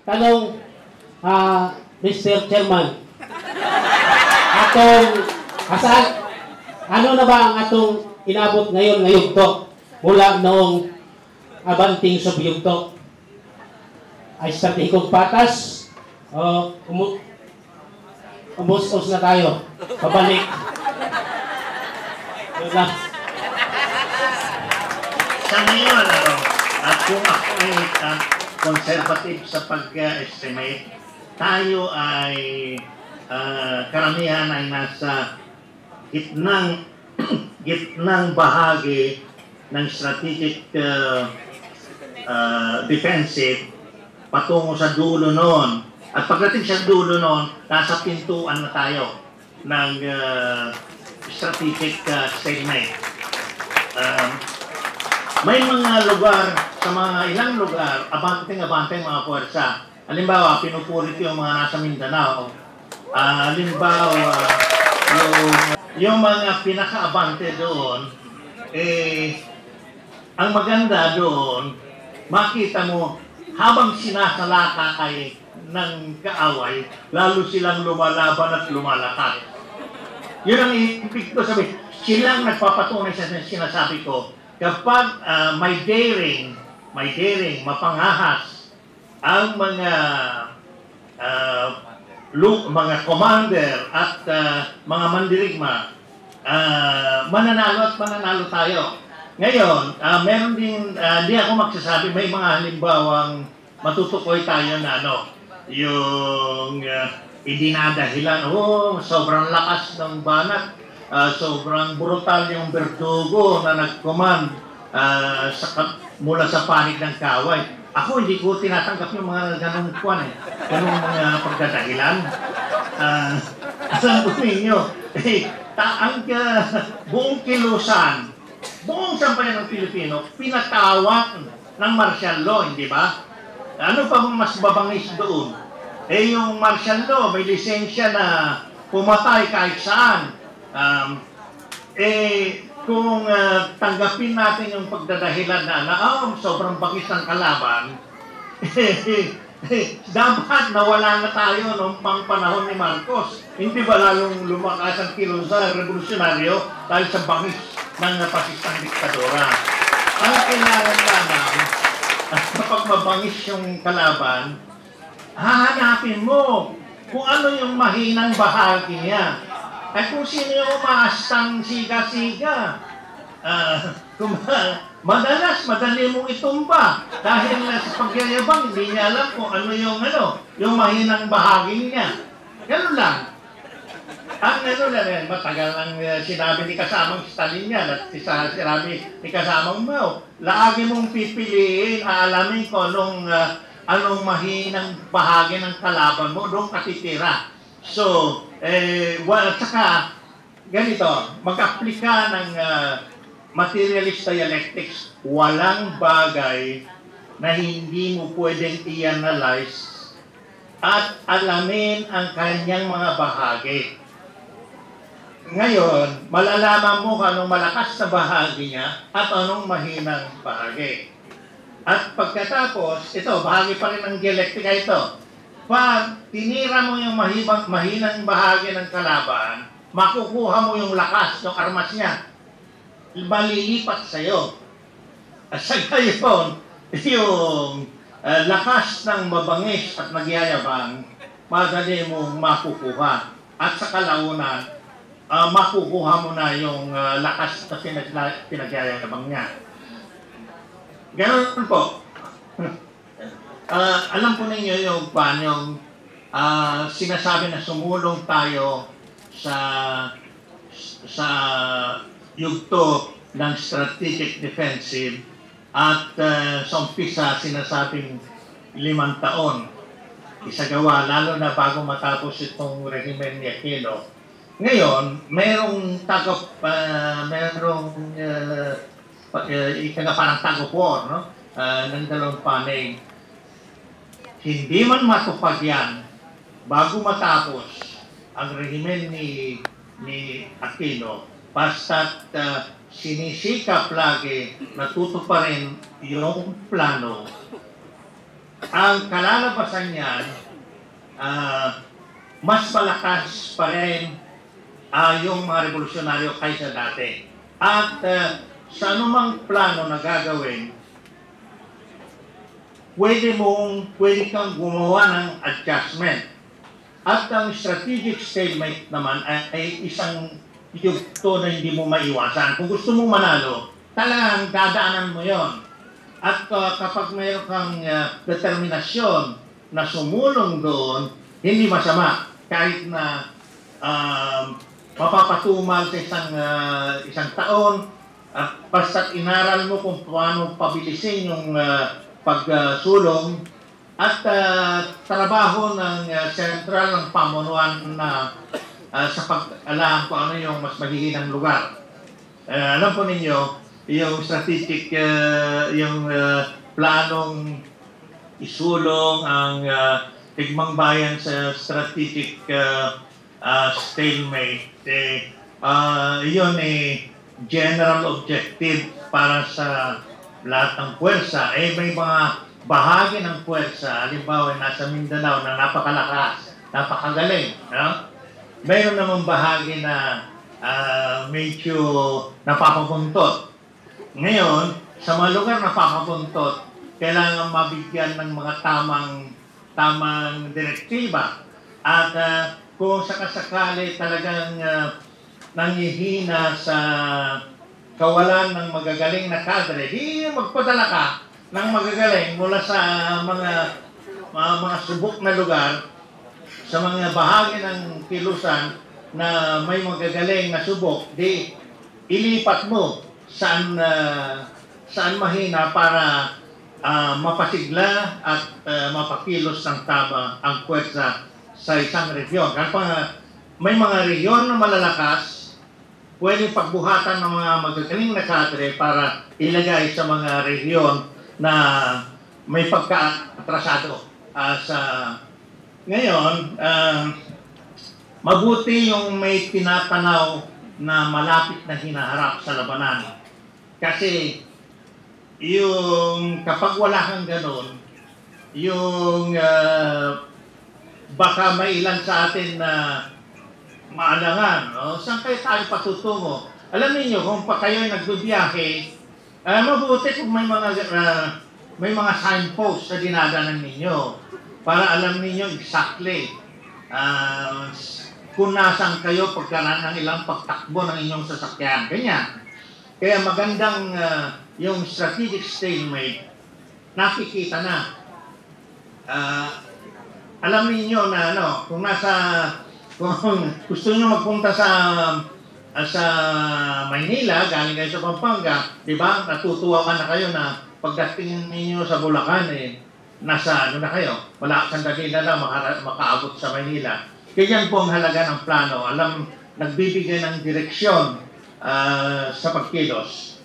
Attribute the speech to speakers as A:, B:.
A: tanong, Mr. Chairman, atong asan, ano na ba ang atong inabot ngayon to mula noong abanting subyugto? Ay stratehikong patas o umus-us na tayo, pabalik.
B: Sa ngayon, at kung ako ay conservative sa pag-estimate, tayo ay karamihan ay nasa gitnang bahagi ng strategic defensive patungo sa dulo noon. At pagdating sa dulo noon, nasa pintuan na tayo ng strategic stalemate. May mga lugar, sa mga ilang lugar, abante mga puwersa. Halimbawa, pinupulit yung mga nasa Mindanao. Halimbawa, yung mga pinaka-abante doon, ang maganda doon, makita mo, habang sinasalakay ng kaaway, lalo silang lumalaban at lumalakas. Yun ang ibig ko sabihin. Silang nagpapatunay sa sinasabi ko. Kapag may daring, mapanghahas ang mga commander at mga mandirigma, mananalo tayo. Ngayon, meron din, di ako magsasabi, may mga halimbawang matutukoy tayo na yung idinadahilan, sobrang lakas ng banat, sobrang brutal yung berdugo na nag-command mula sa panig ng kaway. Ako hindi ko tinatanggap yung mga ganong mga pagdadahilan. Alam ko ninyo, ang buong kilusan, buong sampayan ng Pilipino, pinatawag ng martial law, hindi ba? Ano pa bang mas babangis doon? Yung martial law, may lisensya na pumatay kahit saan. Kung tanggapin natin yung pagdadahilan na sobrang bakis ng kalaban, dapat nawala na tayo noong panahon ni Marcos. Hindi ba lalong lumakas ang kilusan revolusyonaryo dahil sa bakis ng pasistang diktadura? Ang kailangan lamang, kapag mabangis yung kalaban, hahanapin mo kung ano yung mahinang bahagi niya. At kung sino yung umaastang siga-siga, madali mong itumba. Dahil sa pagyayabang, hindi niya alam kung ano yung mahinang bahagi niya. Ganun lang. Ang matagal ang sinabi ni kasamang Stalin yan at sinabi ni kasamang Mao, lagi mong pipiliin, aalamin ko anong mahinang bahagi ng kalaban mo, doon katitira. So, saka, ganito, mag-aplika ng materialist dialectics, walang bagay na hindi mo pwedeng i-analyze at alamin ang kanyang mga bahagi. Ngayon, malalaman mo kung anong malakas na bahagi niya at anong mahinang bahagi. At pagkatapos, ito, bahagi pa rin ng dialektika ito. Pag tinira mo yung mahinang bahagi ng kalaban, makukuha mo yung lakas ng armas niya. Malilipat sa'yo. At sa gayon, yung lakas ng mabangis at nagyayabang, madali mong makukuha. At sa kalaunan, makukuha mo na yung lakas na pinagyayabang niya. Ganun po. Alam po ninyo yung paano sinasabi na sumulong tayo sa yugto ng strategic defensive at sa umpisa sinasabing 5 taon isagawa, lalo na bago matapos itong rehimen ni Aquino. Ngayon, merong parang tag-of-war, no? Ng dalawang panig. Hindi man matupad yan bago matapos ang rehimen ni Aquino, basta't sinisikap lagi na tutuparin yung plano, ang kalalabasan niyan, mas malakas pa rin yung mga revolusyonaryo kaysa dati. At sa anumang plano na gagawin, pwede kang gumawa ng adjustment. At ang strategic stalemate naman ay isang yugto na hindi mo maiwasan. Kung gusto mong manalo, talagang dadaanan mo yon. At kapag mayroon kang determinasyon na sumulong doon, hindi masama. Kahit na mapapatumal sa isang taon, basta't inaral mo kung paano pabilisin yung pagsulong, at trabaho ng sentral ng pamunuan na sa pag-alam kung ano yung mas mahihinang lugar. Alam po ninyo, yung strategic, yung planong isulong ang tigmang bayan sa strategic stalemate, yun general objective para sa lahat ng puwersa. May mga bahagi ng puwersa, halimbawa nasa Mindanao na napakalakas, napakagaling. No? Mayroon namang bahagi na medyo napapabuntot. Ngayon, sa mga lugar na napapabuntot, kailangan mabigyan ng mga tamang direktiba. At kung sakasakali talagang nanghihina sa kawalan ng magagaling na kadre, di magpadala ka ng magagaling mula sa mga subok na lugar, sa mga bahagi ng kilusan na may magagaling na subok, di ilipat mo saan mahina para mapasigla at mapakilos ng tama ang puwersa sa isang rehiyon. Kapag may mga rehiyon na malalakas, pwede pagbuhatan ng mga magagaling na kadre para ilagay sa mga rehiyon na may pagka-atrasado. Ngayon, mabuti yung may tinatanaw na malapit na hinaharap sa labanan. Kasi yung kapag wala kang ganun, yung baka may ilan sa atin na maalangan, no? Saan kayo tayo patutungo? Alam niyo kung pa kayo nagbibiyahe, mabuti kung may mga signposts na dinadanan ninyo para alam ninyo exactly kung nasaan kayo pagkaraan ng ilang pagtakbo ng inyong sasakyan. Ganyan. Kaya magandang yung strategic stalemate, nakikita na. Alam niyo na kung gusto niyo magpunta sa Maynila, galing kayo sa Pampanga, di ba? Natutuwa na kayo na pagdating ninyo sa Bulacan, nasa na kayo? Wala sandali na lang makaabot sa Maynila. Kaya yan po ang halaga ng plano. Nagbibigay ng direksyon sa pagkilos.